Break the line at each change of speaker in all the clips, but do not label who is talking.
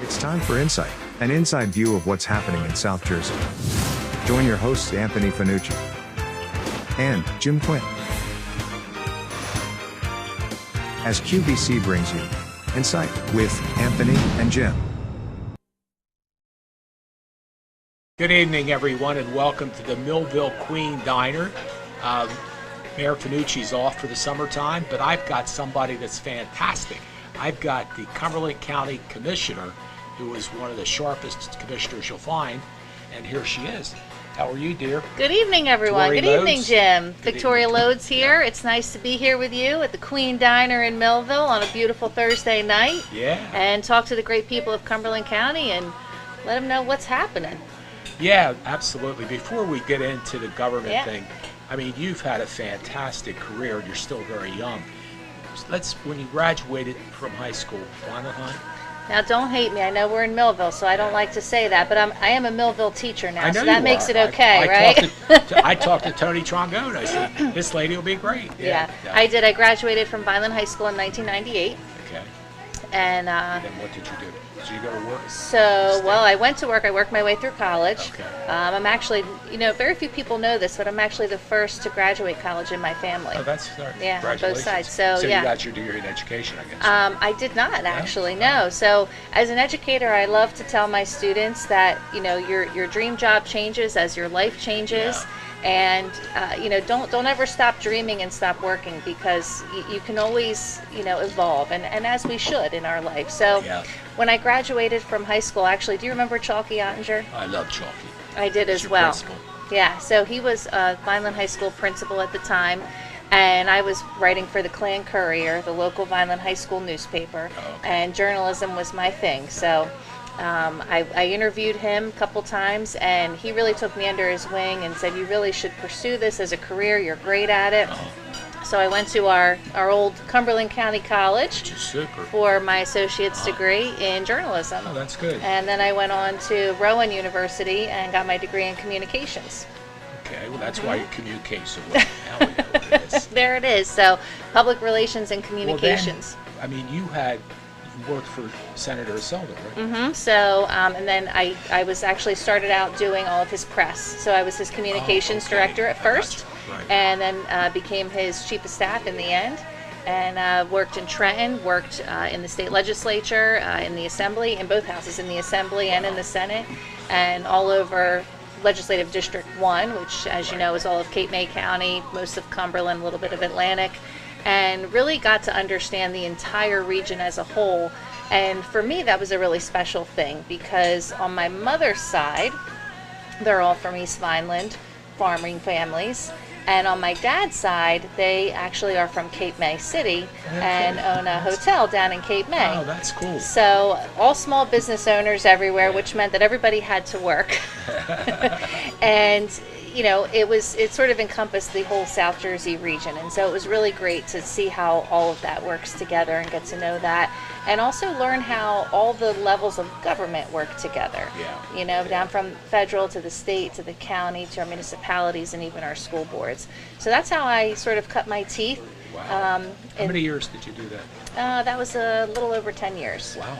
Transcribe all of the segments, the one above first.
It's time for Insight, an inside view of what's happening in South Jersey. Join your hosts Anthony Fanucci and Jim Quinn as QVC brings you Insight with Anthony and Jim.
Good evening, everyone, and welcome to the Millville Queen Diner. Mayor Fanucci's off for the summertime, but I've got somebody that's fantastic. I've got the Cumberland County Commissioner, who is one of the sharpest commissioners you'll find, and here she is. How are you, dear?
Good evening, everyone.
Victoria
Good evening,
Lods.
Jim.
Good
Victoria
evening.
Lods here. It's nice to be here with you at the Queen Diner in Millville on a beautiful Thursday night.
Yeah.
And talk to the great people of Cumberland County and let them know what's happening.
Yeah, absolutely. Before we get into the government thing, I mean, you've had a fantastic career. You're still very young. When you graduated from high school, Guanajuato?
Now, don't hate me. I know we're in Millville, so I don't like to say that, but I am a Millville teacher now,
I know
so that
you
makes
are.
it okay, right?
I talked to Tony Trongone. I said, this lady will be great.
Yeah, I did. I graduated from Vineland High School in 1998.
Okay.
And
Then what did you do? Did you go to work?
well, I went to work. I worked my way through college.
Okay.
I'm actually, very few people know this, but I'm actually the first to graduate college in my family.
Oh, that's
Yeah, on both
congratulations.
sides. So
you
yeah.
got your degree in education, I guess.
I did not actually, no. So as an educator, I love to tell my students that, your dream job changes as your life changes.
Yeah.
And, don't ever stop dreaming and stop working, because you can always, evolve, and as we should in our life. So when I graduated from high school, actually, do you remember Chalky Ottinger?
I love Chalky.
I did
He's
as
your
well.
principal.
Yeah, so he was Vineland High School principal at the time, and I was writing for the Clan Courier, the local Vineland High School newspaper, and journalism was my thing. So I interviewed him a couple times, and he really took me under his wing and said, you really should pursue this as a career. You're great at it. So I went to our old Cumberland County College
Which is super.
for my associate's degree in journalism.
Oh, that's good.
And then I went on to Rowan University and got my degree in communications.
Okay, well, that's why you communicate so well. Now we know what it is.
There it is. So public relations and communications.
Well, then, I mean, you worked for Senator Selden, right?
So, and then I was actually started out doing all of his press. So I was his communications director at first,
Right.
and then became his chief of staff in the end. And worked in Trenton, worked in the state legislature, in the assembly, in both houses, in the assembly and in the Senate, and all over Legislative District 1, which, as you know, is all of Cape May County, most of Cumberland, a little bit of Atlantic, and really got to understand the entire region as a whole. And for me, that was a really special thing, because on my mother's side, they're all from East Vineland, farming families. And on my dad's side, they actually are from Cape May City and own a hotel down in Cape May.
Oh, that's cool.
So all small business owners everywhere, which meant that everybody had to work. And it sort of encompassed the whole South Jersey region. And so it was really great to see how all of that works together and get to know that. And also learn how all the levels of government work together.
Yeah.
Down from federal to the state to the county to our municipalities and even our school boards. So that's how I sort of cut my teeth.
Wow. How many years did you do that?
That was a little over 10 years.
Wow.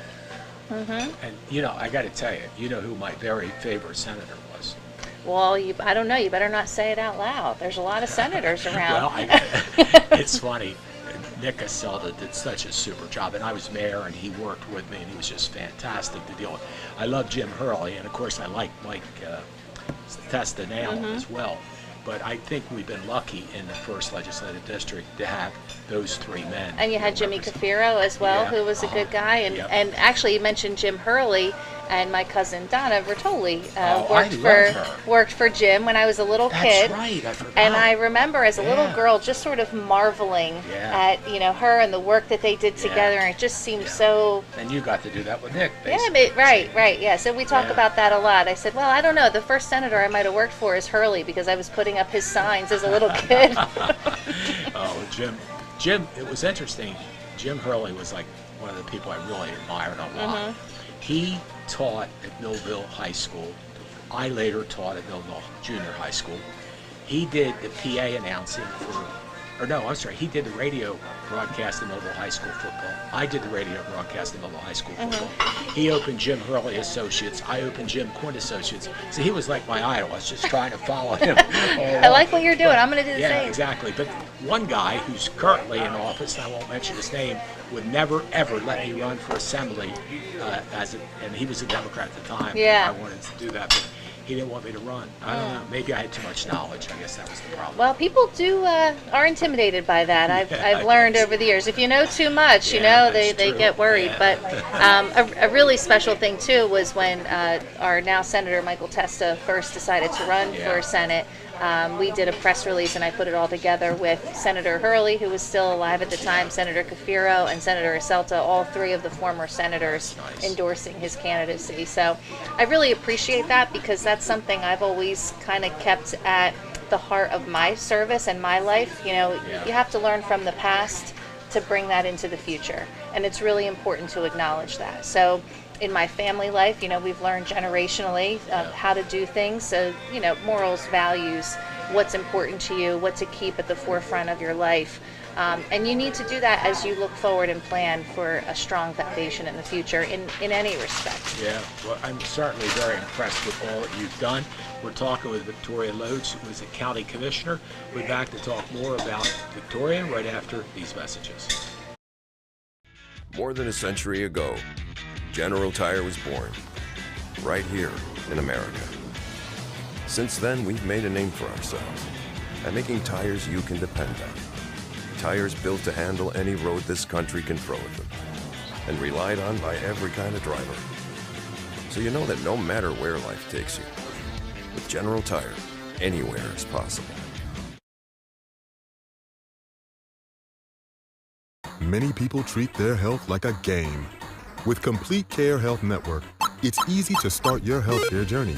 And, I got to tell you, you know who my very favorite senator was?
Well, I don't know. You better not say it out loud. There's a lot of senators around.
Well, it's funny. Nick Selden did such a super job, and I was mayor, and he worked with me, and he was just fantastic to deal with. I love Jim Hurley, and of course I like Mike Testanale as well. But I think we've been lucky in the first legislative district to have those three men.
And you had Jimmy Cafiro as well, who was a good guy. And actually, you mentioned Jim Hurley, and my cousin Donna Bertoli worked for Jim when I was a little kid.
That's right, I forgot.
And I remember as a little girl just sort of marveling at her and the work that they did together, and it just seemed so.
And you got to do that with Nick, basically.
Yeah, right. Yeah, so we talk about that a lot. I said, well, I don't know. The first senator I might have worked for is Hurley, because I was putting up his signs as a little kid.
Oh, Jim, it was interesting. Jim Hurley was like one of the people I really admired a lot. He taught at Millville High School. I later taught at Millville Junior High School. He did the PA announcing for or no, I'm sorry, he did the radio broadcast in Millville High School football. I did the radio broadcast in Millville High School football. He opened Jim Hurley Associates. I opened Jim Quinn Associates. So he was like my idol. I was just trying to follow him.
I like what you're doing. I'm going to do the same.
Yeah, exactly. But one guy who's currently in office, and I won't mention his name, would never, ever let me run for assembly, and he was a Democrat at the time.
Yeah.
I wanted to do that, but he didn't want me to run. I don't know. Maybe I had too much knowledge. I guess that was the problem.
Well, people are intimidated by that. I've learned over the years. If you know too much, they get worried.
Yeah.
But a really special thing too was when our now Senator Michael Testa first decided to run for Senate. We did a press release, and I put it all together with Senator Hurley, who was still alive at the time, Senator Cafiro, and Senator Acelta, all three of the former senators endorsing his candidacy. So I really appreciate that, because that's something I've always kind of kept at the heart of my service and my life. You have to learn from the past to bring that into the future, and it's really important to acknowledge that. So in my family life, we've learned generationally how to do things. So, morals, values, what's important to you, what to keep at the forefront of your life. And you need to do that as you look forward and plan for a strong foundation in the future in any respect.
Yeah, well, I'm certainly very impressed with all that you've done. We're talking with Victoria Lods, who is a county commissioner. We'll be back to talk more about Victoria right after these messages.
More than a century ago, General Tire was born, right here in America. Since then, we've made a name for ourselves by making tires you can depend on. Tires built to handle any road this country can throw at them, and relied on by every kind of driver. So you know that no matter where life takes you, with General Tire, anywhere is possible.
Many people treat their health like a game. With Complete Care Health Network, it's easy to start your healthcare journey.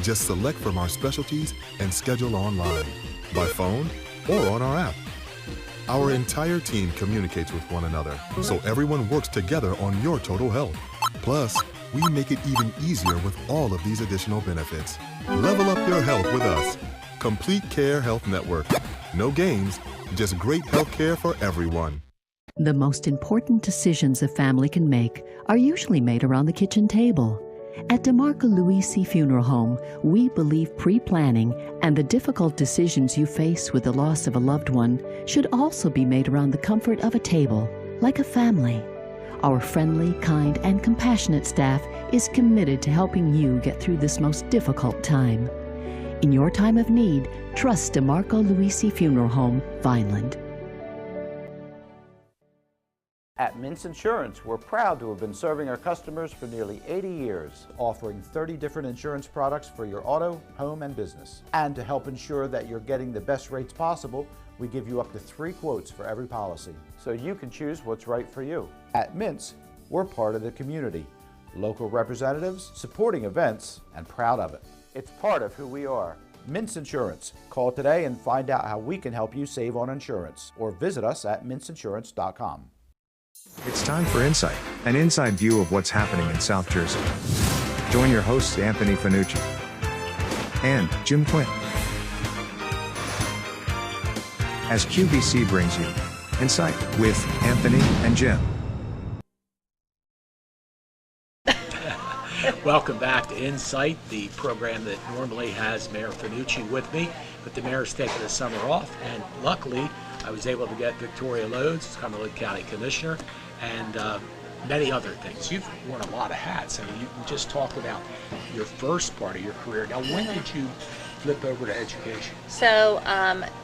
Just select from our specialties and schedule online, by phone, or on our app. Our entire team communicates with one another, so everyone works together on your total health. Plus, we make it even easier with all of these additional benefits. Level up your health with us. Complete Care Health Network. No games, just great healthcare for everyone.
The most important decisions a family can make are usually made around the kitchen table. At DeMarco Luisi Funeral Home, we believe pre-planning and the difficult decisions you face with the loss of a loved one should also be made around the comfort of a table, like a family. Our friendly, kind, and compassionate staff is committed to helping you get through this most difficult time. In your time of need, trust DeMarco Luisi Funeral Home, Vineland.
At Mintz Insurance, we're proud to have been serving our customers for nearly 80 years, offering 30 different insurance products for your auto, home, and business. And to help ensure that you're getting the best rates possible, we give you up to 3 quotes for every policy, so you can choose what's right for you. At Mintz, we're part of the community, local representatives, supporting events, and proud of it. It's part of who we are. Mintz Insurance. Call today and find out how we can help you save on insurance, or visit us at mintzinsurance.com.
It's time for Insight, an inside view of what's happening in South Jersey. Join your hosts Anthony Fanucci and Jim Quinn as QVC brings you Insight with Anthony and Jim.
Welcome back to Insight, the program that normally has Mayor Fanucci with me, but the mayor's taking the summer off, and luckily I was able to get Victoria Lods, Cumberland County Commissioner, and many other things. You've worn a lot of hats. I mean, you just talked about your first part of your career. Now, when did you flip over to education?
So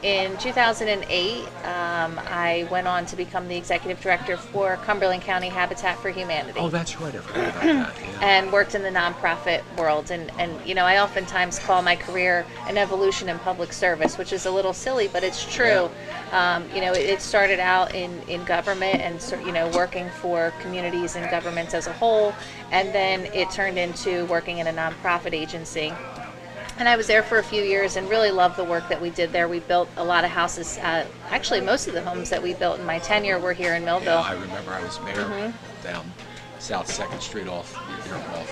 in 2008, I went on to become the executive director for Cumberland County Habitat for Humanity.
Oh, that's right. I forgot about that. Yeah.
And worked in the nonprofit world. And I oftentimes call my career an evolution in public service, which is a little silly, but it's true. Yeah. It started out in government and, working for communities and governments as a whole. And then it turned into working in a nonprofit agency. And I was there for a few years and really loved the work that we did there. We built a lot of houses. Actually, most of the homes that we built in my tenure were here in Millville.
Yeah, I remember I was mayor down South 2nd Street off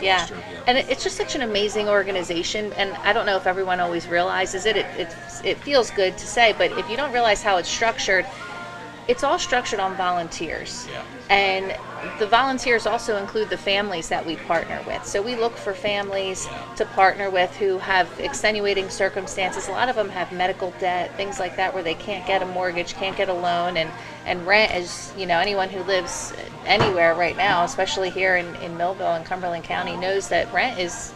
Yeah,
Western,
and it's just such an amazing organization, and I don't know if everyone always realizes it. It feels good to say, but if you don't realize how it's structured, it's all structured on volunteers.
Yeah.
And the volunteers also include the families that we partner with. So we look for families to partner with who have extenuating circumstances. A lot of them have medical debt, things like that, where they can't get a mortgage, can't get a loan, and rent is, anyone who lives anywhere right now, especially here in Millville and Cumberland County, knows that rent is,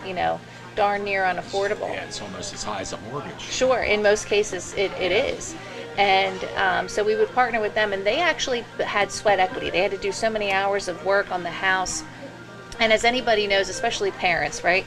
darn near unaffordable.
Yeah, it's almost as high as a mortgage.
Sure, in most cases it is. And so we would partner with them, and they actually had sweat equity. They had to do so many hours of work on the house. And as anybody knows, especially parents, right?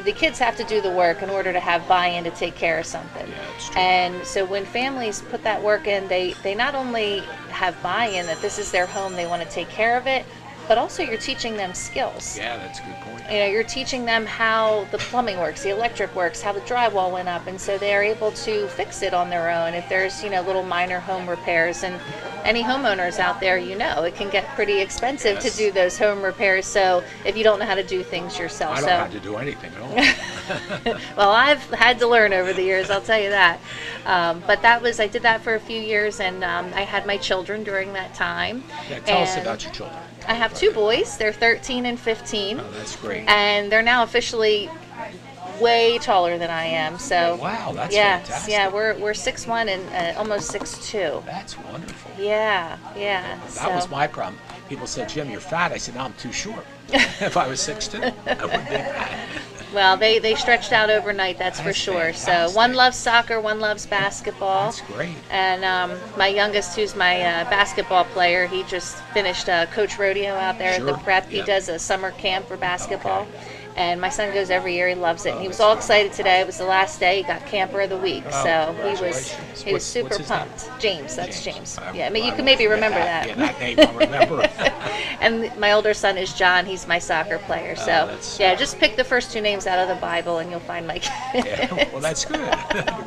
The kids have to do the work in order to have buy-in to take care of something.
Yeah, that's true.
And so when families put that work in, they not only have buy-in that this is their home, they want to take care of it, but also you're teaching them skills.
Yeah, that's a good point.
You're teaching them how the plumbing works, the electric works, how the drywall went up, and so they're able to fix it on their own if there's, little minor home repairs. And any homeowners out there, it can get pretty expensive to do those home repairs. So if you don't know how to do things yourself.
I don't have to do anything at all.
Well, I've had to learn over the years, I'll tell you that. But I did that for a few years, and I had my children during that time.
Yeah, tell us about your children.
I have 2 boys. They're 13 and 15.
Oh, that's great.
And they're now officially way taller than I am. So
wow, that's fantastic.
Yeah, we're 6'1" and almost 6'2".
That's wonderful.
Yeah.
That was my problem. People said, Jim, you're fat. I said, no, I'm too short. If I was 6'2", I wouldn't be fat.
Well, they stretched out overnight, that's for sure.
Fantastic.
So one loves soccer, one loves basketball.
That's great.
And my youngest, who's my basketball player, he just finished Coach Rodeo out there at the prep. He does a summer camp for basketball.
Okay.
And my son goes every year. He loves it. And he was all excited today. It was the last day. He got Camper of the Week. So he was super pumped. James, that's James. Yeah, you can maybe remember that.
Yeah, that name I remember.
And my older son is John. He's my soccer player. So just pick the first 2 names out of the Bible, and you'll find my kid.
Yeah, well, that's good.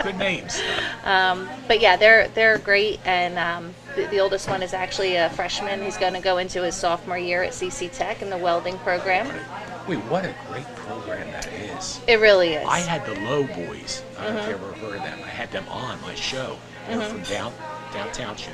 Good names.
But yeah, they're great. And the oldest one is actually a freshman. He's going to go into his sophomore year at CC Tech in the welding program.
Wait, what a great program that is.
It really is.
I had the Low Boys. I don't know if you ever heard of them. I had them on my show. They were from downtown show.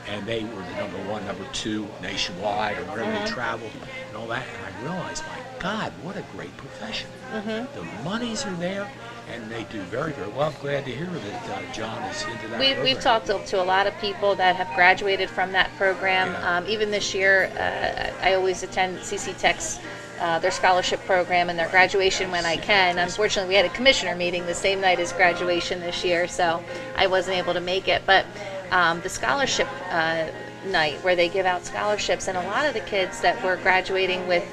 And they were the number 1, number 2 nationwide or wherever they traveled and all that. And I realized, my God, what a great profession. The monies are there, and they do very, very well. I'm glad to hear that John is into that program.
We've talked to a lot of people that have graduated from that program.
Yeah.
Even this year, I always attend CC Tech's their scholarship program and their graduation when I can. Unfortunately, we had a commissioner meeting the same night as graduation this year, so I wasn't able to make it. But the scholarship night where they give out scholarships, and a lot of the kids that were graduating with,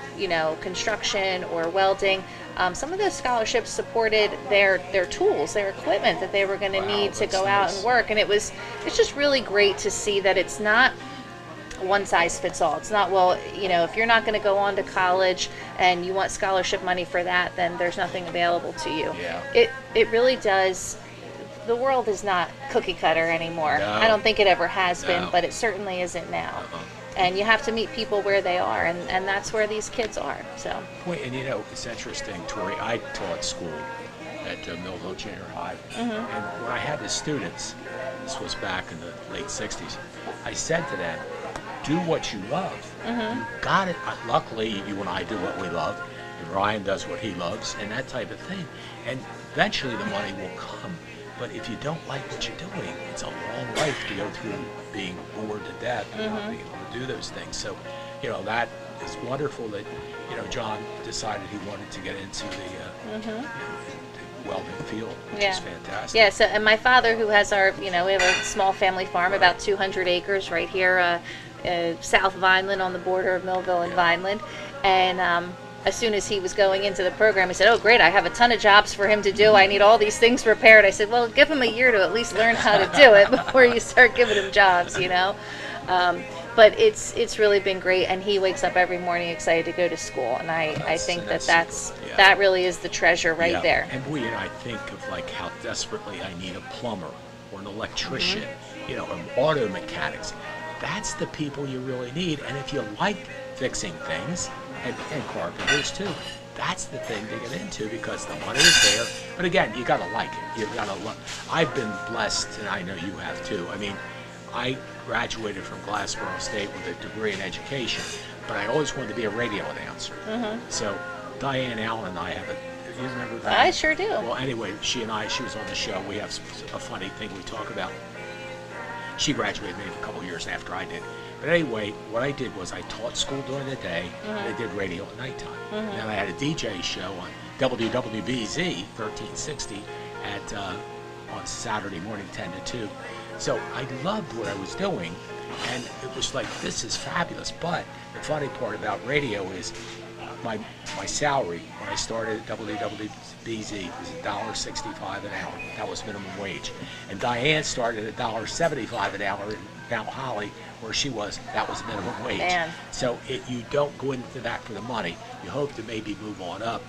construction or welding, some of those scholarships supported their tools, their equipment that they were going to need to go out and work. And it's just really great to see that it's not one size fits all. It's not, if you're not going to go on to college and you want scholarship money for that, then there's nothing available to you.
Yeah.
It really does. The world is not cookie cutter anymore.
No.
I don't think it ever has been,
No.
but it certainly isn't now. And you have to meet people where they are, and that's where these kids are. So.
And it's interesting, Tori. I taught school at Millville Junior High, and when I had the students, this was back in the late '60s, I said to them, do what you love. You got it. Luckily, you and I do what we love, and Ryan does what he loves, and that type of thing. And eventually the money will come. But if you don't like what you're doing, it's a long life to go through being bored to death and not being able to do those things. So, that is wonderful that, John decided he wanted to get into the welding field, which is fantastic.
Yeah, so, and my father, who has we have a small family farm, about 200 acres right here, South Vineland, on the border of Millville and Vineland. And as soon as he was going into the program, he said, oh, great, I have a ton of jobs for him to do. I need all these things repaired. I said, well, give him a year to at least learn how to do it before you start giving him jobs, But it's really been great, and he wakes up every morning excited to go to school. And I think that really is the treasure right there.
And I think of how desperately I need a plumber or an electrician, or auto mechanics. That's the people you really need. And if you like fixing things, and carpenters too. That's the thing to get into because the money is there. But again, you got to like it. You got to love. I've been blessed, and I know you have too. I mean, I graduated from Glassboro State with a degree in education, but I always wanted to be a radio announcer. So Diane Allen and I have you remember that?
I sure do.
Well, anyway, she was on the show. We have a funny thing we talk about. She graduated maybe a couple years after I did. But anyway, what I did was I taught school during the day, and I did radio at nighttime. And then I had a DJ show on WWBZ 1360 on Saturday morning 10 to 2. So I loved what I was doing, and it was like, this is fabulous. But the funny part about radio is my salary when I started at WWBZ was $1.65 an hour. That was minimum wage. And Diane started at $1.75 an hour in Mount Holly, where she was. That was minimum wage.
Man.
So you don't go into that for the money. You hope to maybe move on up.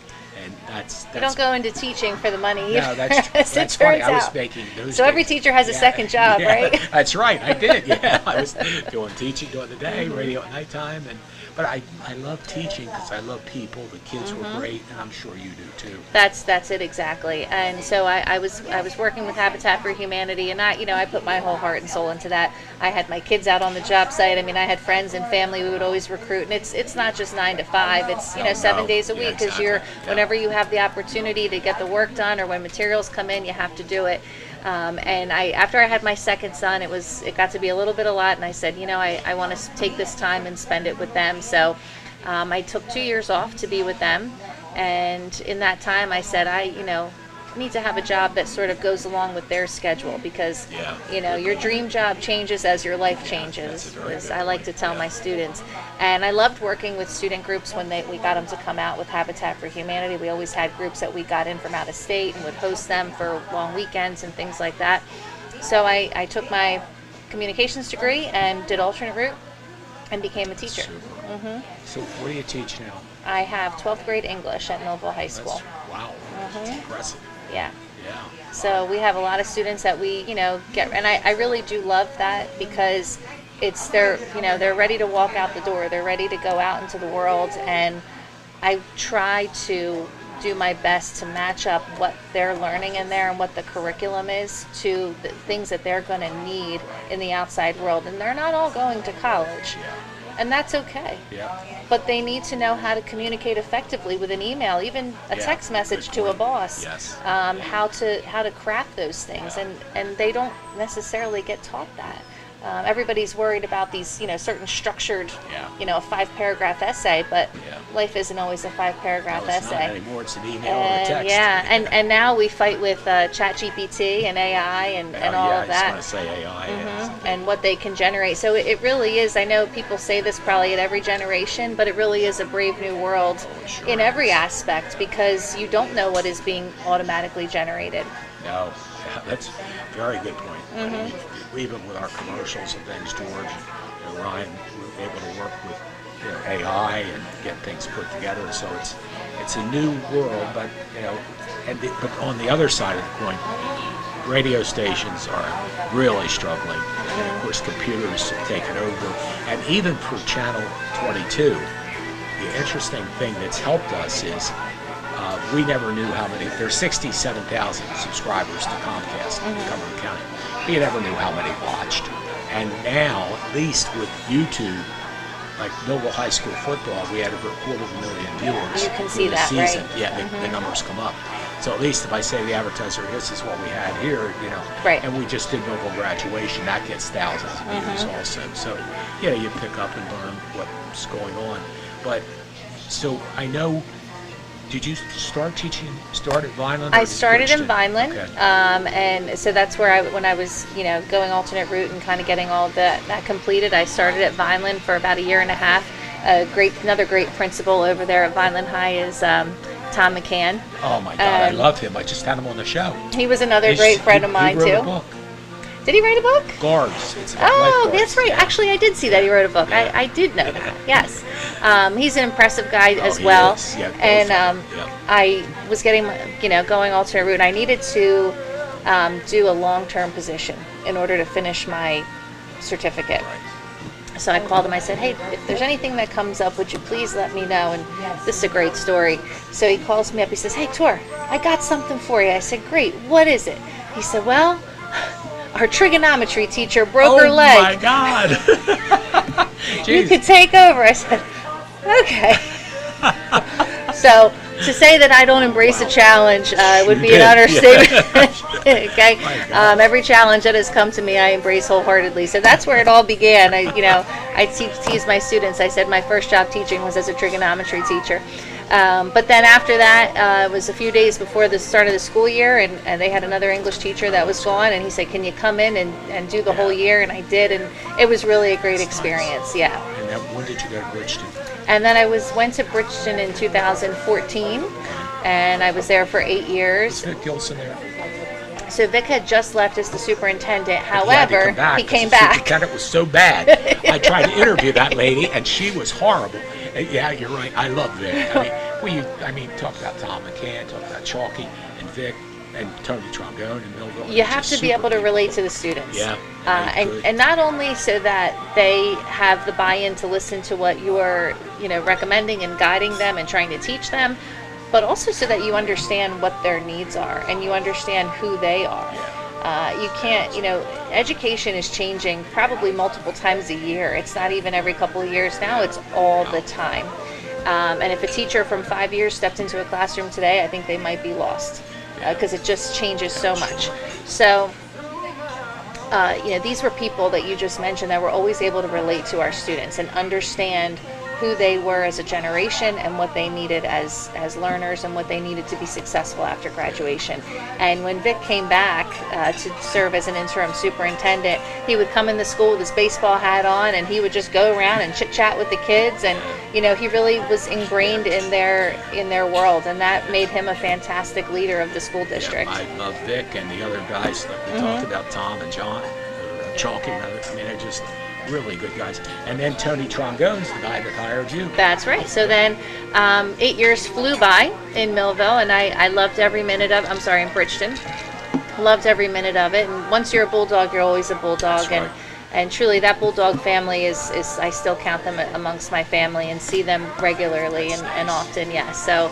And that's
You don't go into teaching for the money.
No, that's true.
As
That's
it
funny.
turns
I was
out.
making those
So every
days.
teacher has a second job,
Yeah,
right?
That's right. I did. Yeah, I was doing teaching during the day, radio at nighttime, but I love teaching because I love people. The kids were great, and I'm sure you do too.
That's it exactly. And so I was working with Habitat for Humanity, and I put my whole heart and soul into that. I had my kids out on the job site. I mean, I had friends and family we would always recruit, and it's not just 9 to 5. It's 7 days a week because whenever you have the opportunity to get the work done or when materials come in, you have to do it. And after I had my second son, it got to be a little bit a lot, and I said, I want to take this time and spend it with them. So I took 2 years off to be with them, and in that time I said, I need to have a job that sort of goes along with their schedule because your dream job changes as your life changes, as I like to tell my students. And I loved working with student groups when we got them to come out with Habitat for Humanity. We always had groups that we got in from out of state and would host them for long weekends and things like that. So I took my communications degree and did alternate route and became a teacher.
So what do you teach now?
I have 12th grade English at Millville High School.
Wow, that's impressive.
Yeah.
Yeah.
So we have a lot of students that we, get, and I really do love that because they're ready to walk out the door. They're ready to go out into the world, and I try to do my best to match up what they're learning in there and what the curriculum is to the things that they're going to need in the outside world. And they're not all going to college. And that's okay.
Yeah.
But they need to know how to communicate effectively with an email, even a text message to a boss.
Yes.
How to craft those things, and they don't necessarily get taught that. Everybody's worried about these, certain structured, a 5-paragraph essay, but life isn't always a 5-paragraph essay.
Not anymore. It's an email or a text.
And now we fight with ChatGPT and AI and all of that.
I was going to say AI.
And what they can generate. So it really is, I know people say this probably at every generation, but it really is a brave new world in every aspect because you don't know what is being automatically generated.
No, that's a very good point. Even with our commercials and things, George and Ryan, we're able to work with AI and get things put together. So it's a new world, but but on the other side of the coin, radio stations are really struggling. And of course, computers have taken over. And even for Channel 22, the interesting thing that's helped us is we never knew how many. There's 67,000 subscribers to Comcast in Cumberland County. We never knew how many watched. And now, at least with YouTube, like Millville High School football, we had over 250,000 viewers.
You can see
the
that,
season.
right?
Yeah, the numbers come up. So at least if I say to the advertiser, this is what we had here,
Right.
and we just did Millville graduation, that gets thousands of views also. So, you pick up and learn what's going on. But, so I know, did you start at Vineland?
I started in Vineland,
Okay.
and so that's where when I was, going alternate route and kind of getting all of that completed. I started at Vineland for about a year and a half. Another great principal over there at Vineland High is Tom McCann.
Oh my God, I love him. I just had him on the show.
He was another great friend of mine
he wrote
too.
A book.
Did he write a book?
Guards. It's about
Oh,
lifeguards.
that's right.
Yeah.
Actually, I did see that he wrote a book.
Yeah.
I did know that. Yes. He's an impressive guy as
he
well.
is. Yeah,
and
yeah.
I was getting, going alternate route. I needed to do a long-term position in order to finish my certificate.
Right.
So I called him. I said, hey, if there's anything that comes up, would you please let me know? And this is a great story. So he calls me up. He says, hey, Tor, I got something for you. I said, great. What is it? He said, well, our trigonometry teacher broke her leg.
Oh, my God.
You could take over. I said, okay. So to say that I don't embrace a challenge would be an understatement. Okay. Every challenge that has come to me, I embrace wholeheartedly. So that's where it all began. I tease my students. I said my first job teaching was as a trigonometry teacher. But then after that, it was a few days before the start of the school year, and they had another English teacher that was gone, and he said, can you come in and do the whole year? And I did, and it was really a great experience, yeah.
And then when did you go to Bridgeton?
And then I went to Bridgeton in 2014, and I was there for 8 years.
Was Vic Gilson there?
So Vic had just left as the superintendent. However, he came back.
The superintendent was so bad. I tried to interview that lady, and she was horrible. Yeah, you're right. I love Vic. I mean, talk about Tom McCann, talk about Chalky and Vic and Tony Trombone and Millville.
You have to be able to relate to the students.
Yeah.
And not only so that they have the buy-in to listen to what you are, recommending and guiding them and trying to teach them, but also so that you understand what their needs are and you understand who they are. You can't, education is changing probably multiple times a year. It's not even every couple of years now, it's all the time. And if a teacher from 5 years stepped into a classroom today, I think they might be lost because it just changes so much. So, these were people that you just mentioned that were always able to relate to our students and understand who they were as a generation and what they needed as learners and what they needed to be successful after graduation. And when Vic came back to serve as an interim superintendent, he would come in the school with his baseball hat on and he would just go around and chit chat with the kids, and he really was ingrained in their world, and that made him a fantastic leader of the school district.
I love Vic and the other guys that we talked about, Tom and John, Chalky. I mean, they're just really good guys. And then Tony Trombone's the guy that hired you.
That's right. So then 8 years flew by in Millville, and I loved every minute of in Bridgeton. Loved every minute of it. And once you're a Bulldog, you're always a Bulldog.
That's right.
And truly that Bulldog family is I still count them amongst my family and see them regularly and often, yes. So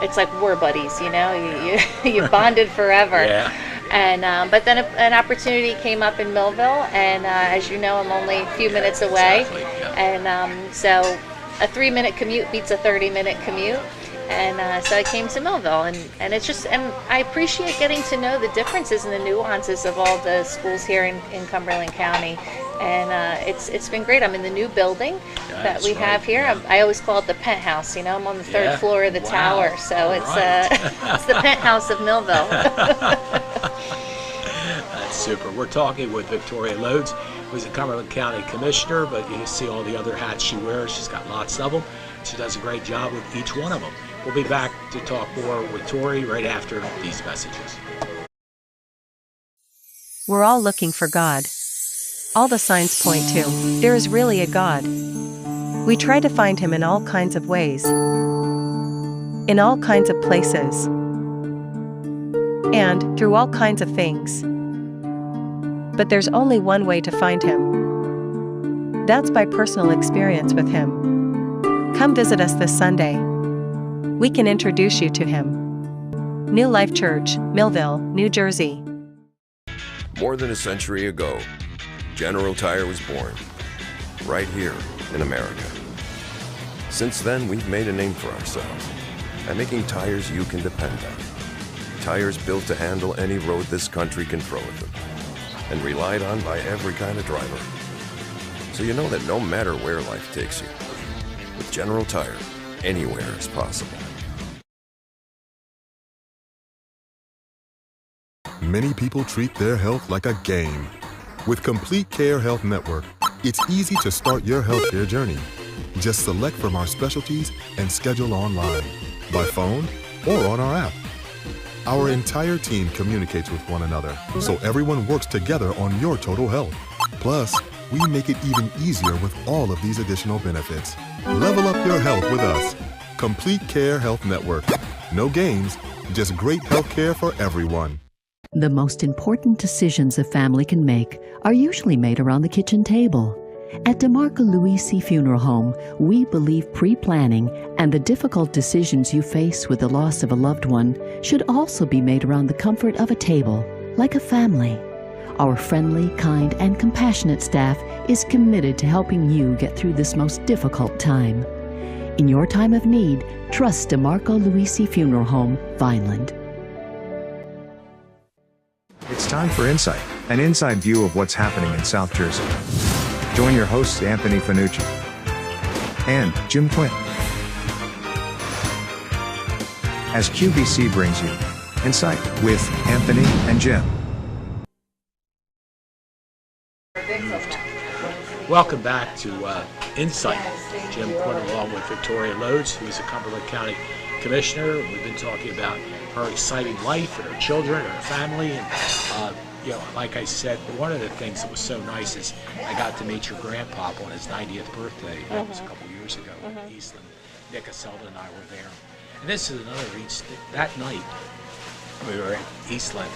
it's like war buddies, you bonded forever.
Yeah.
And but then an opportunity came up in Millville, and as you know, I'm only a few minutes away.
Exactly, yeah.
And so a 3-minute commute beats a 30-minute commute. And so I came to Millville, and it's just, and I appreciate getting to know the differences and the nuances of all the schools here in Cumberland County. And it's been great. I'm in the new building that we have here.
Yeah.
I always call it the penthouse. I'm on the third floor of the tower, so it's it's the penthouse of Millville.
That's super. We're talking with Victoria Lods, who's a Cumberland County Commissioner, but you see all the other hats she wears. She's got lots of them. She does a great job with each one of them. We'll be back to talk more with Tori right after these messages.
We're all looking for God. All the signs point to, there is really a God. We try to find Him in all kinds of ways, in all kinds of places, and through all kinds of things. But there's only one way to find Him. That's by personal experience with Him. Come visit us this Sunday. We can introduce you to Him. New Life Church, Millville, New Jersey.
More than a century ago, General Tire was born, right here in America. Since then, we've made a name for ourselves by making tires you can depend on. Tires built to handle any road this country can throw at them, and relied on by every kind of driver. So you know that no matter where life takes you, with General Tire, anywhere is possible.
Many people treat their health like a game. With Complete Care Health Network, it's easy to start your healthcare journey. Just select from our specialties and schedule online, by phone, or on our app. Our entire team communicates with one another, so everyone works together on your total health. Plus, we make it even easier with all of these additional benefits. Level up your health with us. Complete Care Health Network. No games, just great health care for everyone.
The most important decisions a family can make are usually made around the kitchen table. At DeMarco Luisi Funeral Home, we believe pre-planning and the difficult decisions you face with the loss of a loved one should also be made around the comfort of a table, like a family. Our friendly, kind, and compassionate staff is committed to helping you get through this most difficult time. In your time of need, trust DeMarco Luisi Funeral Home, Vineland.
It's time for Insight, an inside view of what's happening in South Jersey. Join your hosts Anthony Fanucci and Jim Quinn as QVC brings you Insight with Anthony and Jim.
Welcome back to Insight. Jim Quinn along with Victoria Lods, who is a Cumberland County Commissioner. We've been talking about her exciting life and her children, her family, and like I said, one of the things that was so nice is I got to meet your grandpa on his 90th birthday. That was a couple years ago in Eastland. Nick Aselda and I were there. And this is another that night we were in Eastland.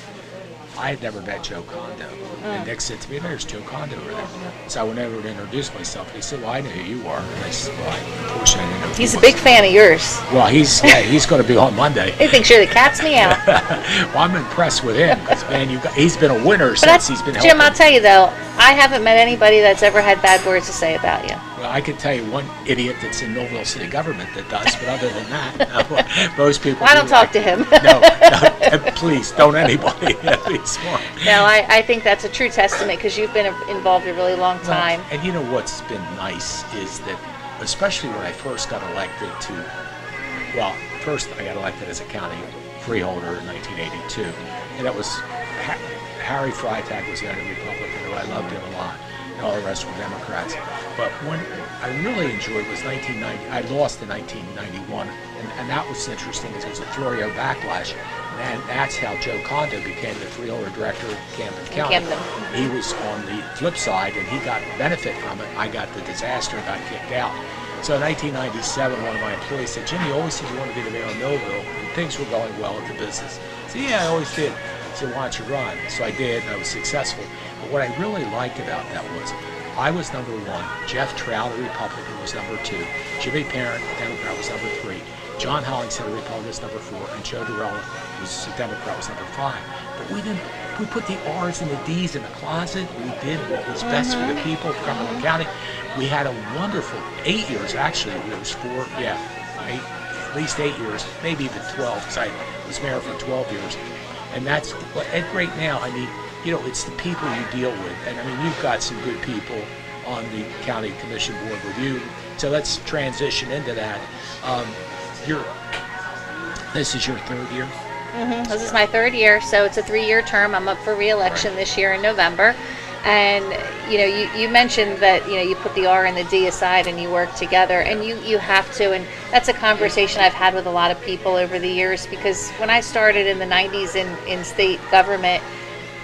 I had never met Joe Kondo. And Nick said to me, there's Joe Kondo over there. So I went over to introduce myself. And he said, well, I know who you are. And I said, well, unfortunately, I didn't know.
He's a big fan of yours.
Well, he's going to be on Monday.
He thinks you're the cat's meow.
Well, I'm impressed with him. Man, he's been a winner since he's been helping.
Jim, I'll tell you, though, I haven't met anybody that's ever had bad words to say about you.
Well, I can tell you one idiot that's in Millville City government that does, but other than that, most people.
I don't talk to him.
No, please, don't anybody. He's smart.
No, I think that's a true testament because you've been involved a really long time.
Well, and you know what's been nice is that, especially when I first got elected first I got elected as a county freeholder in 1982, and that was Harry Freitag was the only Republican who I loved him a lot. And all the rest were Democrats. But when I really enjoyed was 1990. I lost in 1991, and that was interesting because it was a Florio backlash. And that's how Joe Kondo became the freeholder director of Camden County. He was on the flip side, and he got benefit from it. I got the disaster and got kicked out. So in 1997, one of my employees said, Jim, you always said you wanted to be the mayor of Millville, and things were going well at the business. I said, yeah, I always did. I said, why don't you run? So I did, and I was successful. But what I really liked about that was I was number one. Jeff Trout, the Republican, was number two. Jimmy Parent, the Democrat, was number three. John Hollingshead, the Republican, was number four. And Joe Durella, who was a Democrat, was number five. But we put the R's and the D's in the closet. We did what was best for the people of Cumberland County. We had a wonderful 8 years, actually. It was at least 8 years, maybe even 12, because I was mayor for 12 years. And that's, and right now, I mean, it's the people you deal with. And I mean, you've got some good people on the county commission board with you. So let's transition into that. This is your third year?
This is my third year, so it's a 3-year term. I'm up for re-election this year in November. And, you mentioned that, you put the R and the D aside and you work together, and you have to. And that's a conversation I've had with a lot of people over the years, because when I started in the 90s in state government,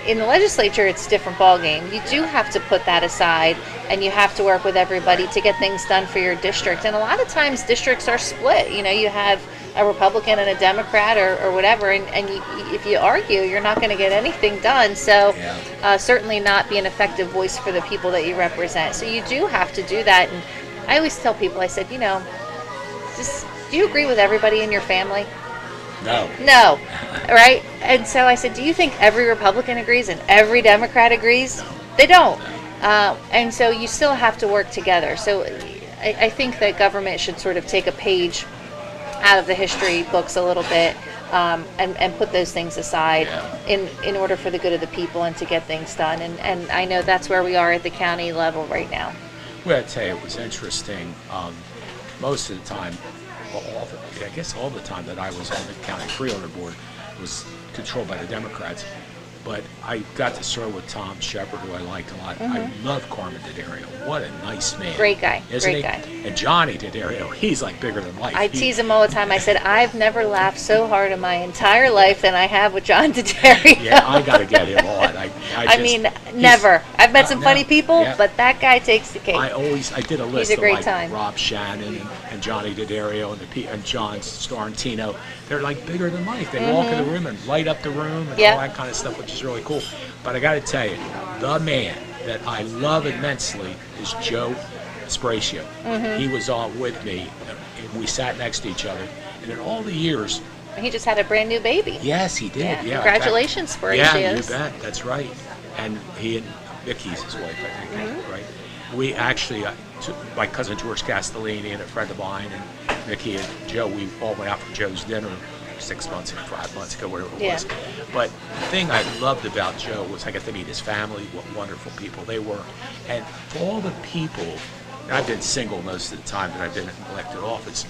in the legislature, it's a different ballgame. You do have to put that aside, and you have to work with everybody to get things done for your district. And a lot of times districts are split. You have a Republican and a Democrat or whatever, and if you argue, you're not going to get anything done. So certainly not be an effective voice for the people that you represent. So you do have to do that. And I always tell people, I said, do you agree with everybody in your family? No. Right? And so I said, do you think every Republican agrees and every Democrat agrees?
No.
They don't. And so you still have to work together. So I think that government should sort of take a page out of the history books a little bit, and put those things aside in order for the good of the people and to get things done. And I know that's where we are at the county level right now.
Well, I'd say it was interesting. Most of the time, all the time that I was on the county freeholder board was controlled by the Democrats. But I got to serve with Tom Shepard, who I liked a lot. I love Carmen D'Addario. What a nice man.
Great guy.
Isn't
Great
he?
guy.
And Johnny D'Addario, he's like bigger than life.
I tease him all the time. I said, I've never laughed so hard in my entire life than I have with John D'Addario.
Yeah, I got to get him on.
I mean, never. I've met some funny people, but that guy takes the cake.
I did a list
He's a great
of
time.
Rob Shannon and Johnny D'Addario and John Starantino. They're like bigger than life. They walk in the room and light up the room and all that kind of stuff, which is really cool. But I got to tell you, the man that I love immensely is Joe Spracio. He was on with me, and we sat next to each other. And in all the years,
He just had a brand new baby.
yes, he did. Yeah,
Congratulations, Spracios.
Yeah, you bet. That's right. And he and Vicky's his wife, I think, right? We actually, my cousin George Castellini and a friend of mine, and Vicky and Joe, we all went out for Joe's dinner 5 months ago, whatever it was. But the thing I loved about Joe was I got to meet his family, what wonderful people they were. And for all the people, and I've been single most of the time that I've been in elected office.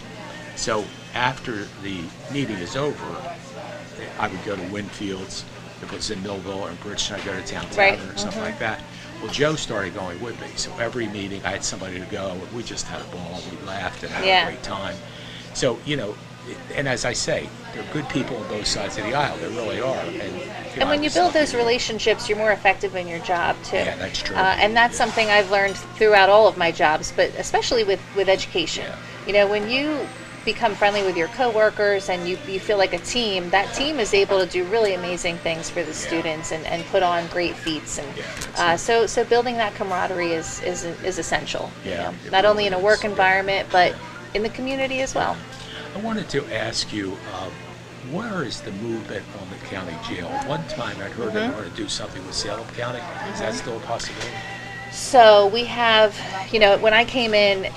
So after the meeting is over, I would go to Winfield's, if it was in Millville or in Bridgeton, I'd go to Town Tavern or something like that. Well, Joe started going with me, so every meeting I had somebody to go, and we just had a ball, we laughed and had a great time. So, you know, and as I say, they're good people on both sides of the aisle, they really are. And
when you build those relationships, you're more effective in your job, too.
Yeah, that's true.
And that's something I've learned throughout all of my jobs, but especially with education.
Yeah.
You know, when you become friendly with your coworkers and you feel like a team, that team is able to do really amazing things for the students and put on great feats. And so building that camaraderie is essential.
Yeah,
you know? Not only in a work environment, but in the community as well.
I wanted to ask you, where is the movement on the county jail? One time I heard they wanted to do something with Salem County. Is that still a possibility?
So we have, you know, when I came in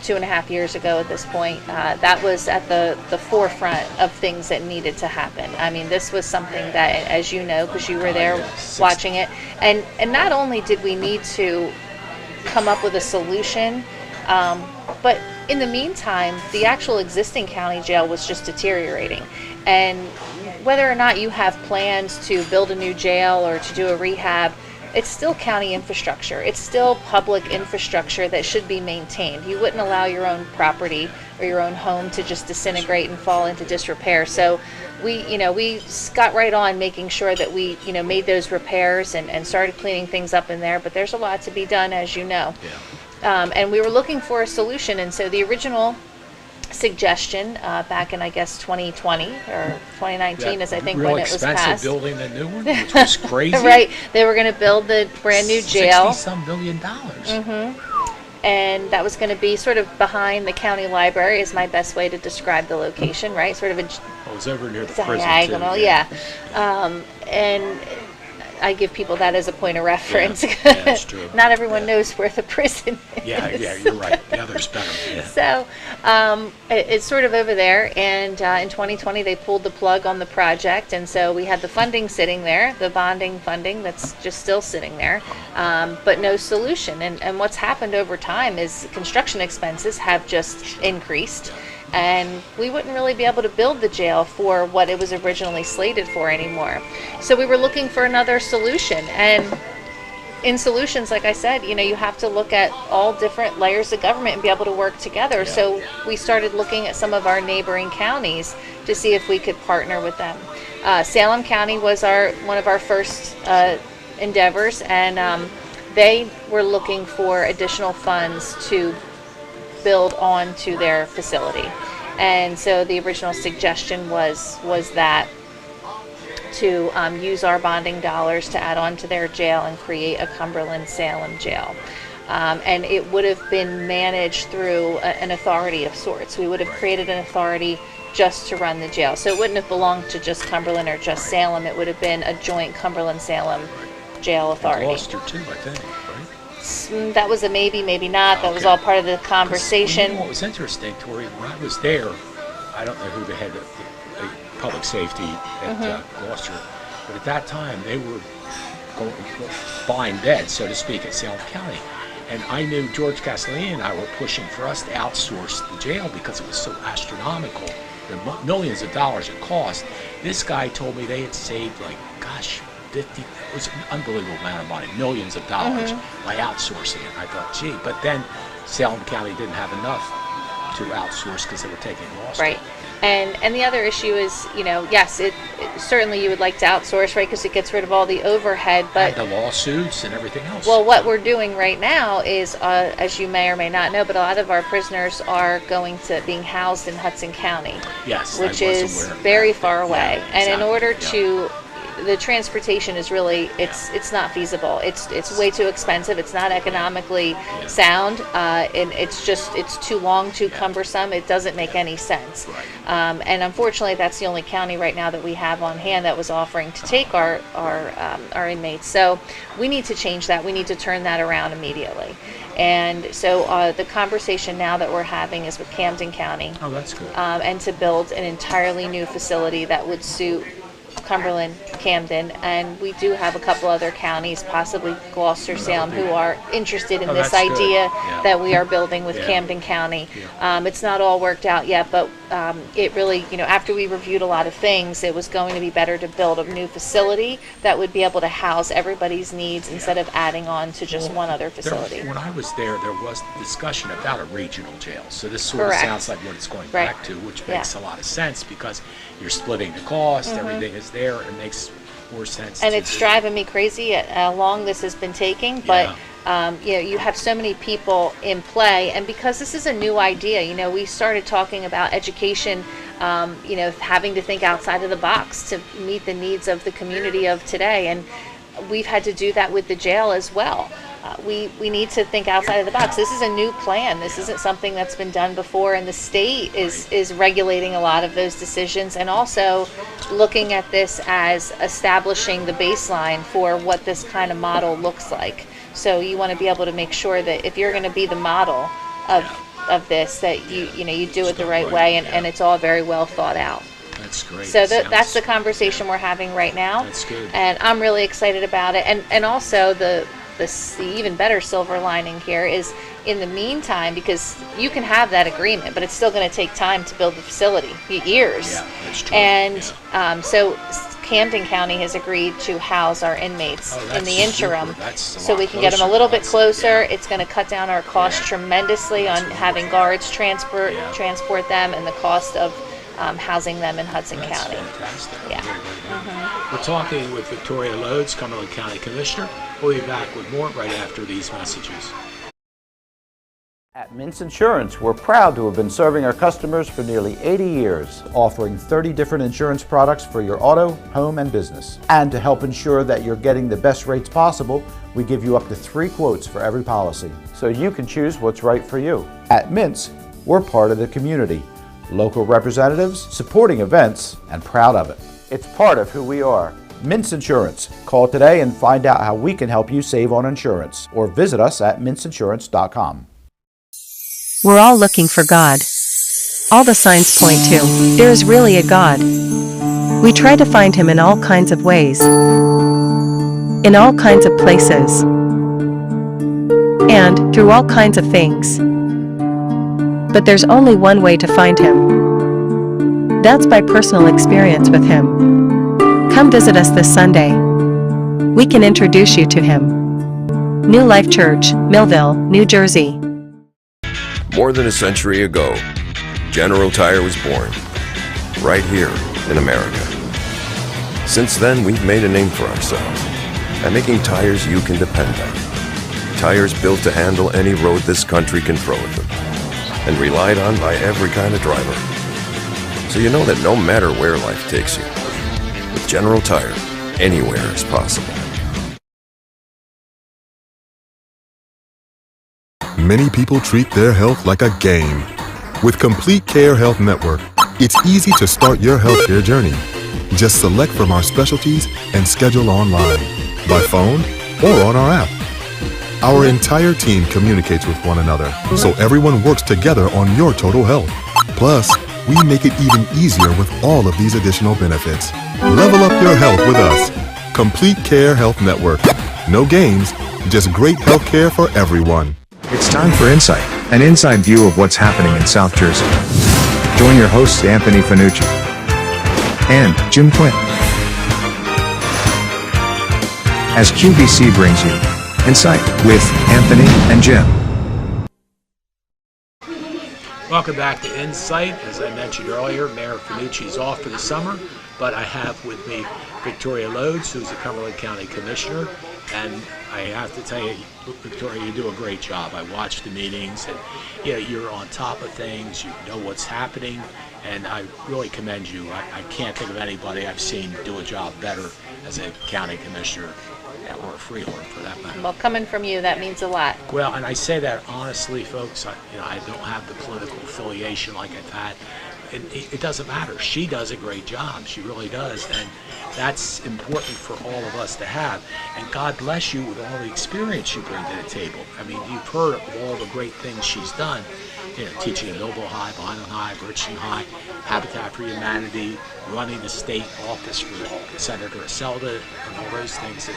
2.5 years ago at this point, that was at the forefront of things that needed to happen. I mean, this was something that, as you know, because you were there watching it, and not only did we need to come up with a solution, but in the meantime, the actual existing county jail was just deteriorating. And whether or not you have plans to build a new jail or to do a rehab, it's still county infrastructure. It's still public infrastructure that should be maintained. You wouldn't allow your own property or your own home to just disintegrate and fall into disrepair. So we got right on making sure that we, made those repairs and started cleaning things up in there. But there's a lot to be done, as you know.
Yeah.
And we were looking for a solution. And so the original suggestion back in, I guess, 2020 or 2019 is, I think, when it was passed.
Real expensive building the new one, which was crazy.
Right. They were going to build the brand new jail.
$60-some million.
And that was going to be sort of behind the county library is my best way to describe the location, right? Sort of a
it was over near the prison,
diagonal,
too.
yeah. And I give people that as a point of reference.
Yeah, that's true.
Not everyone knows where the prison is.
Yeah, you're right. The other's better. Yeah.
So it's sort of over there, and in 2020 they pulled the plug on the project, and so we had the funding sitting there, the bonding funding that's just still sitting there, but no solution. And what's happened over time is construction expenses have just increased. And we wouldn't really be able to build the jail for what it was originally slated for anymore. So we were looking for another solution. And in solutions, like I said, you have to look at all different layers of government and be able to work together. Yeah. So we started looking at some of our neighboring counties to see if we could partner with them. Salem County was one of our first endeavors, and they were looking for additional funds to build onto their facility. And so the original suggestion was that to use our bonding dollars to add on to their jail and create a Cumberland Salem jail. And it would have been managed through an authority of sorts. We would have created an authority just to run the jail. So it wouldn't have belonged to just Cumberland or just Salem. It would have been a joint Cumberland-Salem jail authority.
Gloucester too, I think.
That was a maybe, maybe not. That was all part of the conversation.
What was interesting, Tori, when I was there, I don't know who the head of the public safety at Gloucester, but at that time they were buying beds, so to speak, at Salem County. And I knew George Castellini and I were pushing for us to outsource the jail because it was so astronomical, the millions of dollars it cost. This guy told me they had saved, like, gosh, it was an unbelievable amount of money, millions of dollars by outsourcing it. I thought, gee, but then Salem County didn't have enough to outsource because they were taking Gloucester.
Right. And the other issue is, yes, it certainly you would like to outsource, right, because it gets rid of all the overhead, but
and the lawsuits and everything else.
Well, what we're doing right now is, as you may or may not know, but a lot of our prisoners are being housed in Hudson County,
yes,
which is very far away.
Yeah,
and in order to the transportation is really, it's not feasible. It's way too expensive. It's not economically sound, and it's too long, too cumbersome. It doesn't make any sense. And unfortunately, that's the only county right now that we have on hand that was offering to take our inmates. So we need to change that. We need to turn that around immediately. And so the conversation now that we're having is with Camden County.
Oh, that's good.
And to build an entirely new facility that would suit Cumberland, Camden, and we do have a couple other counties, possibly Gloucester, Salem, who are interested in this idea that we are building with Camden County. It's not all worked out yet, but it really, after we reviewed a lot of things, it was going to be better to build a new facility that would be able to house everybody's needs instead of adding on to just one other facility.
When I was there was discussion about a regional jail. So this sort of sounds like what it's going back to, which makes a lot of sense because you're splitting the cost, everything is there, it makes more sense.
And it's driving me crazy how long this has been taking, but you have so many people in play, and because this is a new idea, we started talking about education, having to think outside of the box to meet the needs of the community of today, and we've had to do that with the jail as well. We need to think outside of the box. This is a new plan. This isn't something that's been done before, and the state is regulating a lot of those decisions, and also looking at this as establishing the baseline for what this kind of model looks like. So you want to be able to make sure that if you're going to be the model of this, that you do it the right way, and it's all very well thought out.
That's great.
So that's the conversation we're having right now.
That's good.
And I'm really excited about it. And also the even better silver lining here is, in the meantime, because you can have that agreement, but it's still going to take time to build the facility, years.
Yeah, that's true.
And so Camden County has agreed to house our inmates in the interim, so we can get them a little bit closer. It's going to cut down our cost tremendously on having guards transport them, and the cost of housing them in Hudson County.
Fantastic.
Yeah.
We're talking with Victoria Lods, Cumberland County Commissioner. We'll be back with more right after these messages.
At Mintz Insurance, we're proud to have been serving our customers for nearly 80 years, offering 30 different insurance products for your auto, home, and business. And to help ensure that you're getting the best rates possible, we give you up to 3 quotes for every policy, so you can choose what's right for you. At Mintz, we're part of the community, local representatives, supporting events, and proud of it. It's part of who we are. Mintz Insurance. Call today and find out how we can help you save on insurance, or visit us at mintzinsurance.com.
We're all looking for God. All the signs point to there is really a God. We try to find Him in all kinds of ways, in all kinds of places, and through all kinds of things. But there's only one way to find Him. That's by personal experience with Him. Come visit us this Sunday. We can introduce you to Him. New Life Church, Millville, New Jersey.
More than a century ago, General Tire was born, right here in America. Since then, we've made a name for ourselves by making tires you can depend on. Tires built to handle any road this country can throw at them, and relied on by every kind of driver. So you know that no matter where life takes you, with General Tire, anywhere is possible.
Many people treat their health like a game. With Complete Care Health Network, it's easy to start your healthcare journey. Just select from our specialties and schedule online, by phone, or on our app. Our entire team communicates with one another, so everyone works together on your total health. Plus, we make it even easier with all of these additional benefits. Level up your health with us. Complete Care Health Network. No games, just great health care for everyone.
It's time for Insight, an inside view of what's happening in South Jersey. Join your hosts Anthony Fanucci and Jim Quinn as QVC brings you Insight with Anthony and Jim.
Welcome back to Insight. As I mentioned earlier, Mayor Fanucci is off for the summer, but I have with me Victoria Lods, who's the Cumberland County Commissioner, And I have to tell you, Victoria, you do a great job. I watch the meetings, and you're on top of things. You know what's happening, and I really commend you. I can't think of anybody I've seen do a job better as a county commissioner, or a freeholder for that matter.
Well, coming from you, that means a lot.
Well, and I say that honestly, folks. I don't have the political affiliation like I've had. It doesn't matter. She does a great job. She really does, and that's important for all of us to have. And God bless you with all the experience you bring to the table. I mean, you've heard of all the great things she's done. Teaching at Millville High, Vineland High, Richmond High, Habitat for Humanity, running the state office for Senator Aselda, and all those things.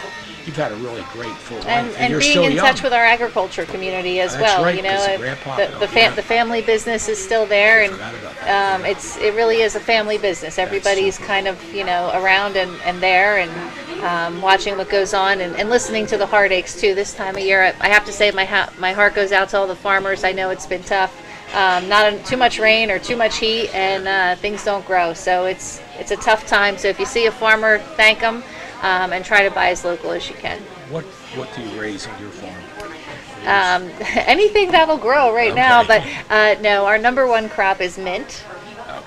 You've had a really great full life.
And
you're
being
still
in
young.
touch with our agriculture community as
That's
well.
right, 'cause Grandpa,
the family business is still there, and it really is a family business. Everybody's kind of around and there, and watching what goes on, and listening to the heartaches too. This time of year, I have to say my heart goes out to all the farmers. I know it's been tough. Not too much rain or too much heat, and things don't grow. So it's a tough time. So if you see a farmer, thank them, and try to buy as local as you can.
What do you raise on your farm?
Anything that'll grow right now, but no, our number one crop is mint.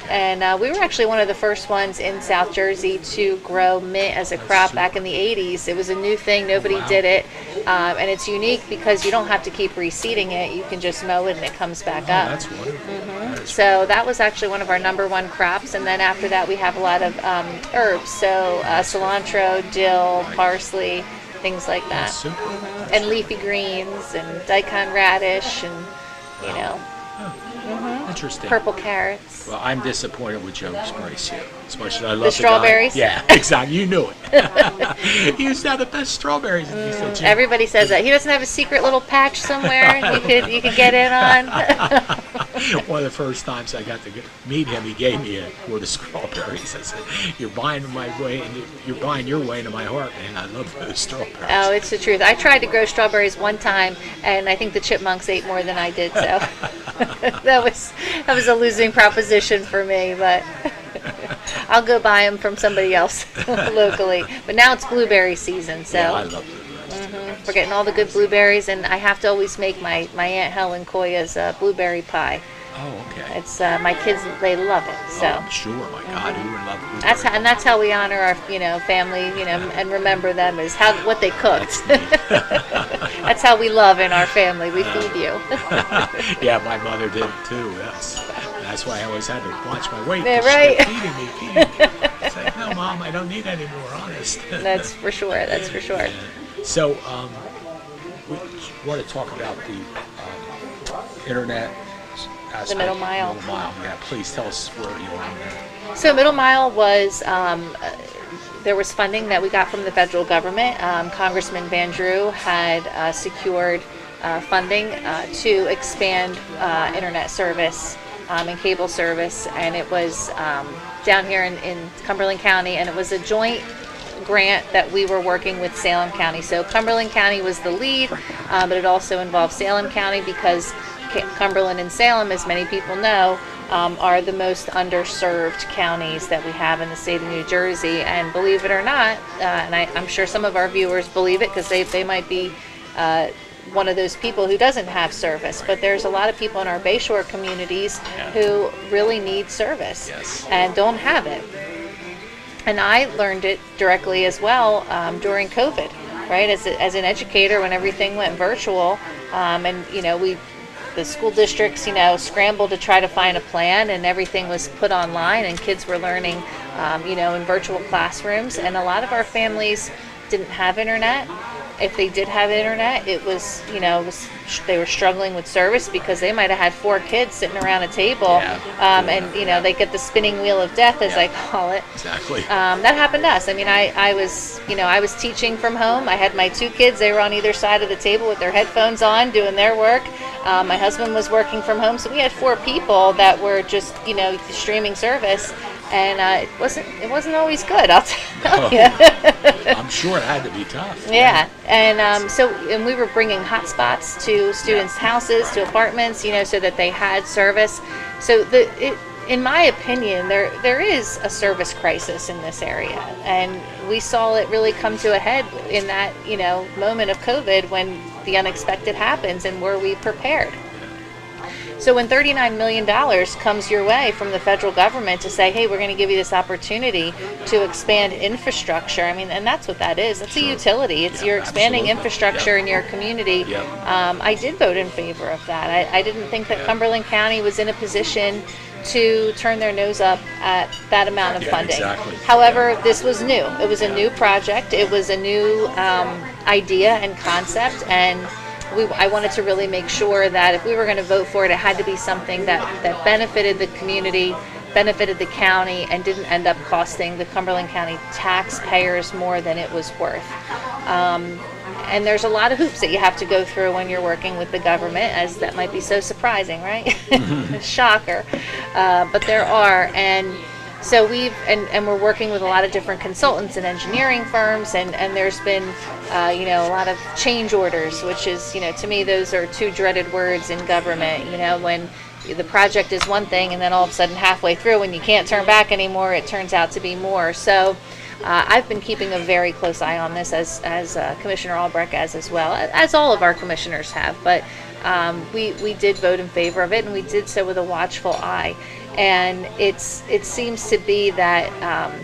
And we were actually one of the first ones in South Jersey to grow mint as a crop back in the 80s. It was a new thing. Nobody did it. And it's unique because you don't have to keep reseeding it. You can just mow it and it comes back up.
That's wonderful.
So that was actually one of our number one crops. And then after that, we have a lot of herbs. So cilantro, dill, parsley, things like that.
That's super.
And leafy greens and daikon radish and,
Interesting.
purple carrots.
Well, I'm disappointed with Joe's price here. As much as I love
The strawberries?
guy. Yeah, exactly. You knew it. He used to have the best strawberries. And you said,
Everybody says that. He doesn't have a secret little patch somewhere you could get in on.
One of the first times I got to meet him, he gave me a quart of strawberries. I said, "You're buying my way, and you're buying your way into my heart, man. I love those strawberries."
Oh, it's the truth. I tried to grow strawberries one time, and I think the chipmunks ate more than I did. So that was a losing proposition for me. But I'll go buy them from somebody else locally. But now it's blueberry season, so.
Yeah, I love blueberries.
We're getting all the good blueberries, and I have to always make my Aunt Helen Koya's blueberry pie.
Oh, okay.
It's my kids, they love it. So
I'm sure. My God, who would love blueberries?
that's how we honor our family, and remember them is what they cooked. That's how we love in our family. We feed you.
Yeah, my mother did too. That's why I always had to watch my weight.
Yeah, right.
She kept feeding me. It's like, no, Mom, I don't need any more. Honest.
That's for sure.
Yeah. So, we want to talk about the internet aspect.
The Middle Mile.
Middle Mile. Yeah, please tell us where you are on that.
So Middle Mile was, there was funding that we got from the federal government. Congressman Van Drew had secured funding to expand internet service and cable service, and it was down here in Cumberland County, and it was a joint grant that we were working with Salem County. So Cumberland County was the lead, but it also involved Salem County because Cumberland and Salem, as many people know, are the most underserved counties that we have in the state of New Jersey. And believe it or not, and I'm sure some of our viewers believe it because they might be one of those people who doesn't have service, but there's a lot of people in our Bayshore communities who really need service and don't have it. And I learned it directly as well during COVID, right? As an educator, when everything went virtual, and the school districts, scrambled to try to find a plan, and everything was put online, and kids were learning, in virtual classrooms. And a lot of our families didn't have internet. If they did have internet, it was, they were struggling with service because they might have had 4 kids sitting around a table, and they get the spinning wheel of death, as I call it.
Exactly.
That happened to us. I mean, I was teaching from home. I had my 2 kids. They were on either side of the table with their headphones on, doing their work. My husband was working from home, so we had 4 people that were just, streaming service. And it wasn't always good, I'll tell you.
I'm sure it had to be tough.
Yeah, and we were bringing hotspots to students' houses, to apartments, so that they had service. So in my opinion, there is a service crisis in this area, and we saw it really come to a head in that moment of COVID when the unexpected happens, and were we prepared? So when $39 million comes your way from the federal government to say, hey, we're going to give you this opportunity to expand infrastructure, and that's what that is. It's a utility. It's you're expanding infrastructure in your community. I did vote in favor of that. I didn't think that Cumberland County was in a position to turn their nose up at that amount of funding.
Exactly.
However, this was new. It was a new project. It was a new idea and concept, and I wanted to really make sure that if we were going to vote for it, it had to be something that benefited the community, benefited the county, and didn't end up costing the Cumberland County taxpayers more than it was worth. And there's a lot of hoops that you have to go through when you're working with the government, as that might be so surprising, right? Shocker. But there are, and so and we're working with a lot of different consultants and engineering firms, and there's been a lot of change orders, which is, to me, those are two dreaded words in government. When the project is one thing, and then all of a sudden halfway through, when you can't turn back anymore, it turns out to be more. So I've been keeping a very close eye on this, as Commissioner Albrecht has as well, as all of our commissioners have. But we did vote in favor of it, and we did so with a watchful eye. And it seems to be that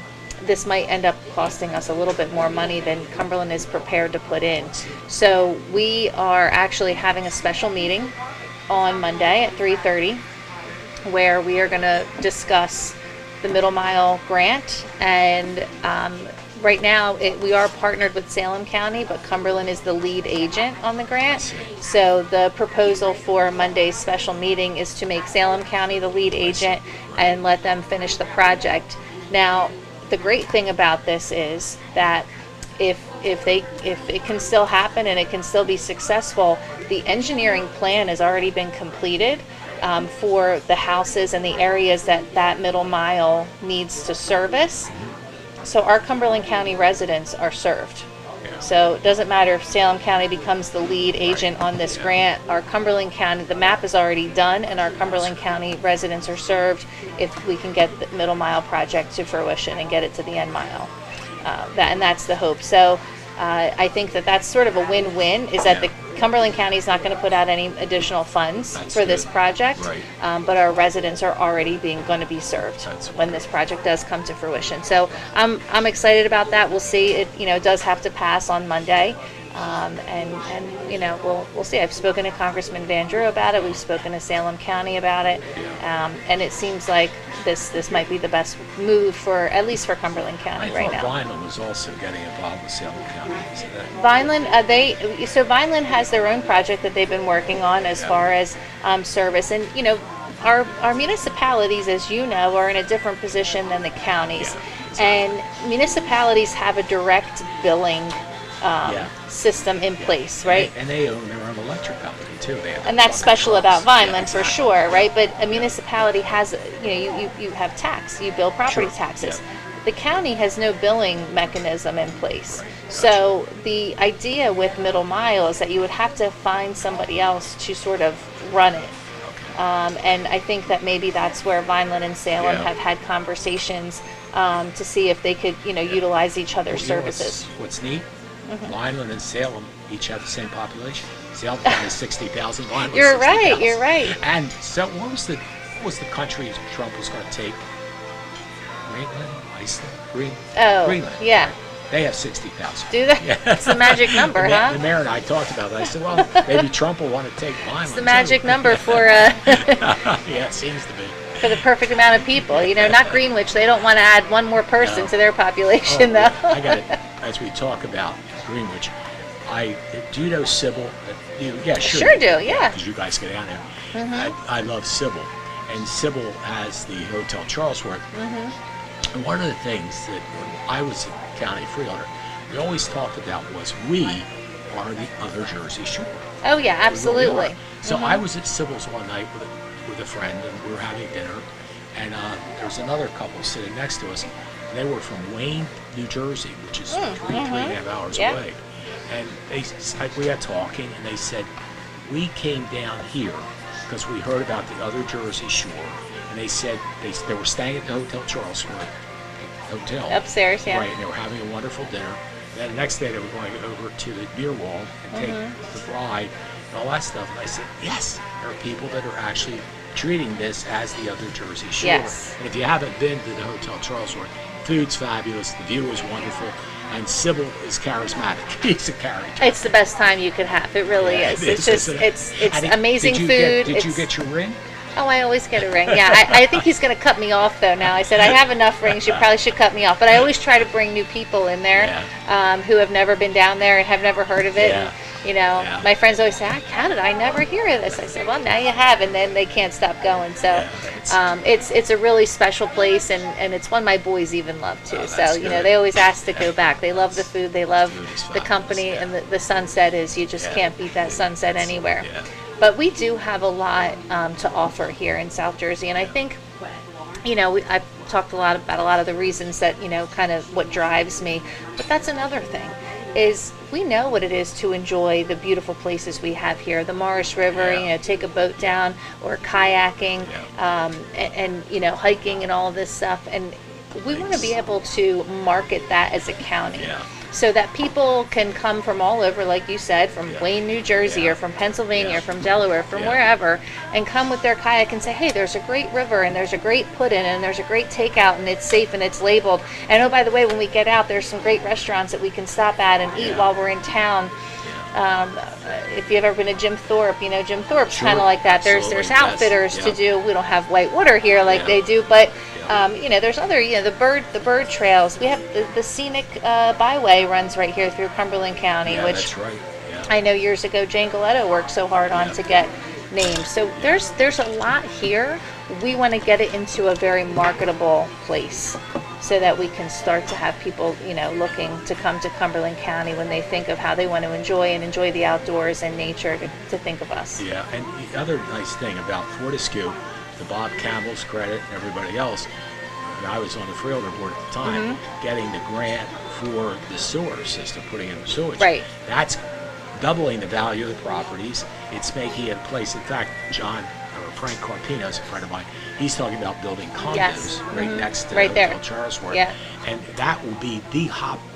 this might end up costing us a little bit more money than Cumberland is prepared to put in. So we are actually having a special meeting on Monday at 3:30, where we are going to discuss the Middle Mile grant. And right now we are partnered with Salem County, but Cumberland is the lead agent on the grant. So the proposal for Monday's special meeting is to make Salem County the lead agent and let them finish the project. Now, the great thing about this is that if it can still happen and it can still be successful, the engineering plan has already been completed for the houses and the areas that Middle Mile needs to service. So our Cumberland County residents are served. So it doesn't matter if Salem County becomes the lead agent on this grant. Our Cumberland County, the map is already done, and our Cumberland County residents are served if we can get the Middle Mile project to fruition and get it to the end mile. And that's the hope. So I think that's sort of a win-win, is that the Cumberland County is not going to put out any additional funds for this project, but our residents are already going to be served when this project does come to fruition. So I'm excited about that. We'll see. It does have to pass on Monday, and we'll see. I've spoken to Congressman Van Drew about it. We've spoken to Salem County about it, and it seems like this might be the best move at least for Cumberland County right now.
Vineland was also getting involved with Salem County.
Vineland, Vineland has their own project that they've been working on as far as service, and our municipalities, as you know, are in a different position than the counties, and municipalities have a direct billing system in place, right?
And they own their own electric company too.
And that's special about Vineland for sure, right? But a municipality has, you have tax, you bill property taxes. The county has no billing mechanism in place. So the idea with Middle Mile is that you would have to find somebody else to sort of run it. And I think that maybe that's where Vineland and Salem have had conversations to see if they could, utilize each other's services.
What's neat? Vineland and Salem each have the same population. Salem County is 60,000. Vineland
You're
60,000.
right. You're right.
And so, what was the country Trump was going to take? Greenland, Iceland, Greenland.
Yeah.
They have 60,000.
Do they? Yeah. It's the magic number, huh?
The mayor and I talked about that. I said, well, maybe Trump will want to take Vineland.
It's the magic number for.
Yeah, it seems to be.
For the perfect amount of people, not Greenwich. They don't want to add one more person to their population, though.
I got it. As we talk about Greenwich, do you know Sybil? Sure
do, yeah.
Because you guys get down there. I love Sybil, and Sybil has the Hotel Charlesworth. And one of the things that when I was a county freeholder, we always talked about was we are the other Jersey Shore.
Oh yeah, absolutely.
So I was at Sybil's one night with a friend, and we were having dinner, and there's another couple sitting next to us. And they were from Wayne, New Jersey, which is 3.5 hours away. And we got talking, and they said, we came down here because we heard about the other Jersey Shore, and they said they were staying at the Hotel Charleston Hotel.
Upstairs, yeah.
Right, and they were having a wonderful dinner. Then the next day they were going over to the beer wall and take the ride and all that stuff. And I said, yes, there are people that are actually treating this as the other Jersey Shore.
Yes.
And if you haven't been to the Hotel Charleston, food's fabulous, the view is wonderful, and Sybil is charismatic. He's a character.
It's the best time you could have. It really is. It's just, it's amazing food.
Did you get your ring?
Oh, I always get a ring. Yeah, I think he's going to cut me off though now. I said I have enough rings. You probably should cut me off. But I always try to bring new people in there who have never been down there and have never heard of it.
Yeah.
And, my friends always say, Canada, I never hear of this. I said, well, now you have, and then they can't stop going. So it's a really special place, and it's one my boys even love too. So they always ask to go back. They love the food. They love the company, and the sunset is, you just can't beat that sunset anywhere.
Yeah.
But we do have a lot to offer here in South Jersey, and I think, I've talked a lot about a lot of the reasons that, kind of what drives me, but that's another thing, is we know what it is to enjoy the beautiful places we have here, the Morris River, take a boat down, or kayaking, and hiking and all of this stuff, and we want to be able to market that as a county. So that people can come from all over, like you said, from Wayne, New Jersey, or from Pennsylvania, or from Delaware, from wherever, and come with their kayak and say, hey, there's a great river, and there's a great put-in, and there's a great takeout, and it's safe, and it's labeled. And oh, by the way, when we get out, there's some great restaurants that we can stop at and eat while we're in town. If you've ever been to Jim Thorpe, Jim Thorpe's kind of like that. There's outfitters to do. We don't have white water here like they do, but there's other, the bird trails. We have the scenic byway runs right here through Cumberland County, which
that's right.
I know years ago Jane Galetto worked so hard on to get named. So there's a lot here. We want to get it into a very marketable place, so that we can start to have people, looking to come to Cumberland County when they think of how they want to enjoy the outdoors and nature, to think of us.
Yeah, and the other nice thing about Fortescue, to Bob Campbell's credit and everybody else, and I was on the Freeholder board at the time, getting the grant for the sewer system, putting in the sewage.
Right.
That's doubling the value of the properties. It's making it a place. In fact, Frank Carpino is a friend of mine. He's talking about building condos right next to Hotel Charleston.
Yeah.
And that will be the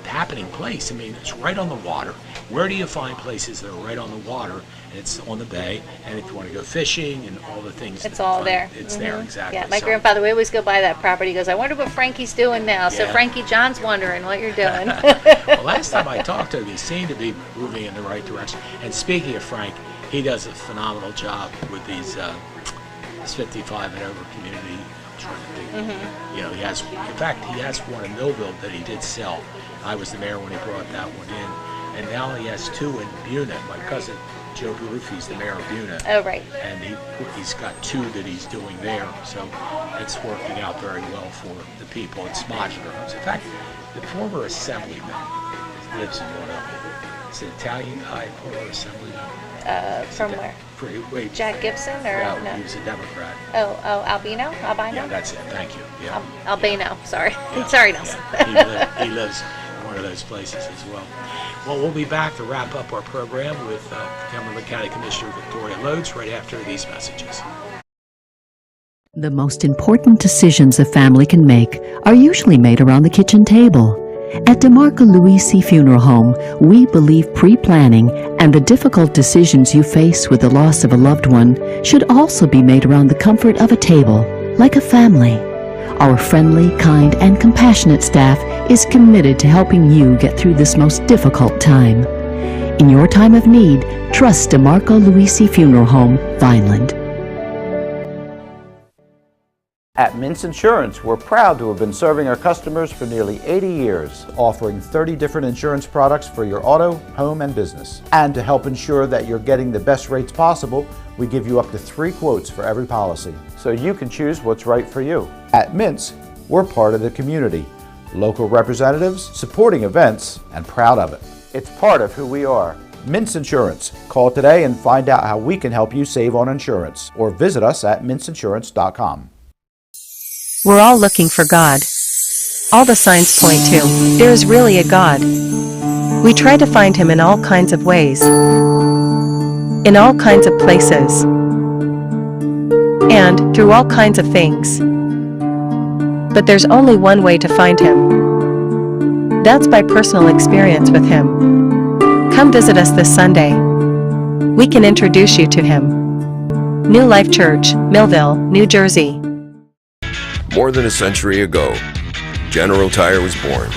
happening place. I mean, it's right on the water. Where do you find places that are right on the water? And it's on the bay. And if you want to go fishing and all the things,
it's all there.
It's there, exactly.
Yeah, my grandfather, we always go by that property. He goes, I wonder what Frankie's doing now. So Frankie John's wondering what you're doing.
Well, last time I talked to him, he seemed to be moving in the right direction. And speaking of Frank, he does a phenomenal job with these 55 and over community. I'm trying to think. He has, in fact, he has one in Millville that he did sell. I was the mayor when he brought that one in, and now he has two in Buna. My cousin Joe Baruffi's the mayor of Buna.
Oh, right.
And he's got two that he's doing there, so it's working out very well for the people. It's modular homes. In fact, the former assemblyman lives in Philadelphia. It's an Italian guy, former assemblyman.
From where?
Wait.
Jack Gibson, or no?
He was a Democrat.
Oh, Albino?
Yeah, that's it. Thank you. Yeah.
Albino. Sorry. Sorry, Nelson.
Yeah. He lives in one of those places as well. Well, we'll be back to wrap up our program with Cumberland County Commissioner Victoria Lods right after these messages.
The most important decisions a family can make are usually made around the kitchen table. At DeMarco Luisi Funeral Home, we believe pre-planning and the difficult decisions you face with the loss of a loved one should also be made around the comfort of a table, like a family. Our friendly, kind, and compassionate staff is committed to helping you get through this most difficult time. In your time of need, trust DeMarco Luisi Funeral Home, Vineland.
At Mintz Insurance, we're proud to have been serving our customers for nearly 80 years, offering 30 different insurance products for your auto, home, and business. And to help ensure that you're getting the best rates possible, we give you up to 3 quotes for every policy, so you can choose what's right for you. At Mintz, we're part of the community, local representatives, supporting events, and proud of it. It's part of who we are. Mintz Insurance. Call today and find out how we can help you save on insurance, or visit us at mintzinsurance.com.
We're all looking for God. All the signs point to, there is really a God. We try to find Him in all kinds of ways, in all kinds of places, and through all kinds of things. But there's only one way to find him. That's by personal experience with him. Come visit us this Sunday. We can introduce you to him. New Life Church, Millville, New Jersey.
More than a century ago, General Tire was born,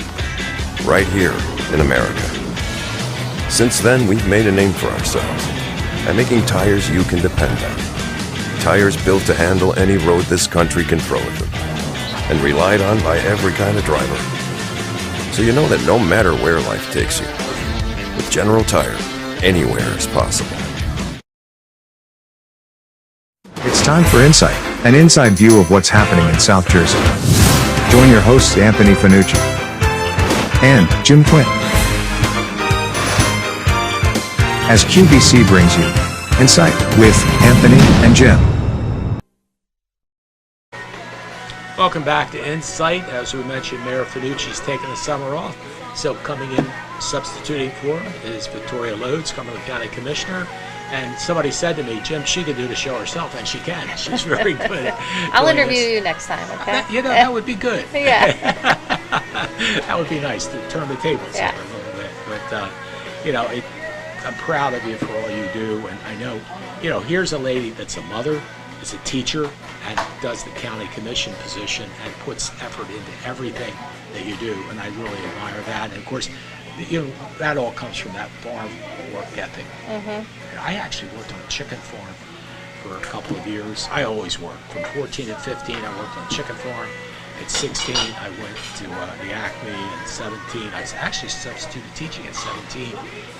right here in America. Since then, we've made a name for ourselves by making tires you can depend on. Tires built to handle any road this country can throw at them, and relied on by every kind of driver. So you know that no matter where life takes you, with General Tire, anywhere is possible.
It's time for Insight, an inside view of what's happening in South Jersey. Join your hosts Anthony Fanucci and Jim Quinn as QBC brings you Insight with Anthony and Jim.
Welcome back to Insight. As we mentioned, Mayor Fanucci's taking the summer off, so coming in substituting for him is Victoria Lods, Cumberland County Commissioner. And somebody said to me, Jim, she can do the show herself, and she can. She's very good at
I'll
doing
interview
this.
you next time, okay?
That would be good.
Yeah.
That would be nice to turn the tables
Yeah.
over a little bit. But, I'm proud of you for all you do. And I know, here's a lady that's a mother, is a teacher, and does the county commission position and puts effort into everything that you do. And I really admire that. And, of course, that all comes from that farm work ethic. Mm-hmm. I actually worked on a chicken farm for a couple of years. I always worked. From 14 and 15, I worked on a chicken farm. At 16, I went to the Acme. And 17, I was actually substituted teaching at 17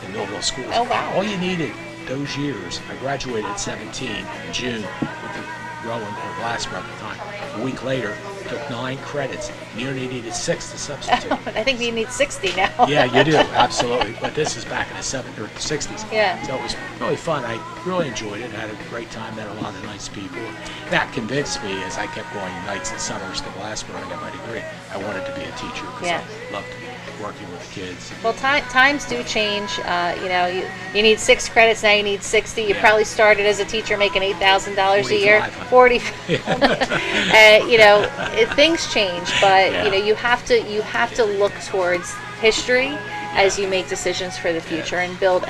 in Millville schools.
Oh, wow.
All you needed those years, I graduated at 17 in June with the Rowan or Glasgow at the time. A week later, took 9 credits. You only needed 6 to substitute.
I think you need 60 now.
Yeah, you do, absolutely. But this is back in the 70s or 60s.
Yeah.
So it was really fun. I really enjoyed it. I had a great time. Met a lot of nice people. That convinced me as I kept going nights and summers to Glasgow and I got my degree. I wanted to be a teacher because
Yeah.
I loved working with kids.
Well, times do change. You need 6 credits, now you need 60. You probably started as a teacher making $8,000 a year. 40. Things change, but you have to look towards history as you make decisions for the future and build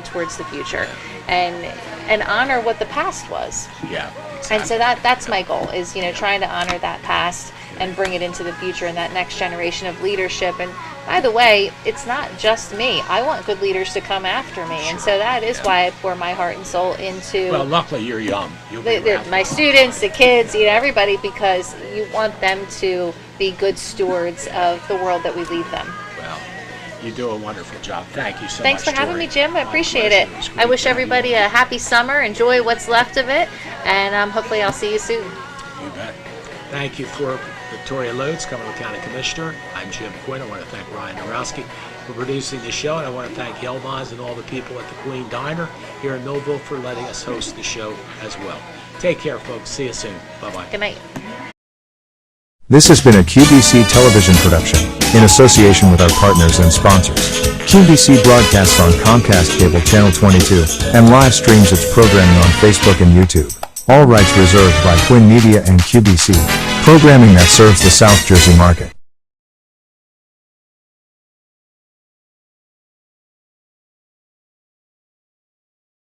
towards the future, and honor what the past was.
Yeah. Exactly.
And so that's my goal is trying to honor that past and bring it into the future and that next generation of leadership. And by the way, it's not just me. I want good leaders to come after me, and so that is why I pour my heart and soul into.
Well, luckily you're young. You'll be around
my students, the kids, everybody, because you want them to be good stewards of the world that we leave them.
Well, you do a wonderful job. Thank you so
Thanks
much.
for having
Tori.
me, Jim. I
My
appreciate
pleasure.
it.
was
I
great
wish
to have you
everybody
on.
a happy summer. Enjoy what's left of it, and hopefully I'll see you soon.
You bet. Thank you for Victoria Lods, Cumberland County Commissioner. I'm Jim Quinn. I want to thank Ryan Narowski for producing the show, and I want to thank Yelmaz and all the people at the Queen Diner here in Millville for letting us host the show as well. Take care, folks. See you soon. Bye-bye.
Good night.
This has been a QBC television production, in association with our partners and sponsors. QBC broadcasts on Comcast Cable Channel 22, and live streams its programming on Facebook and YouTube. All rights reserved by Quinn Media and QBC, programming that serves the South Jersey market.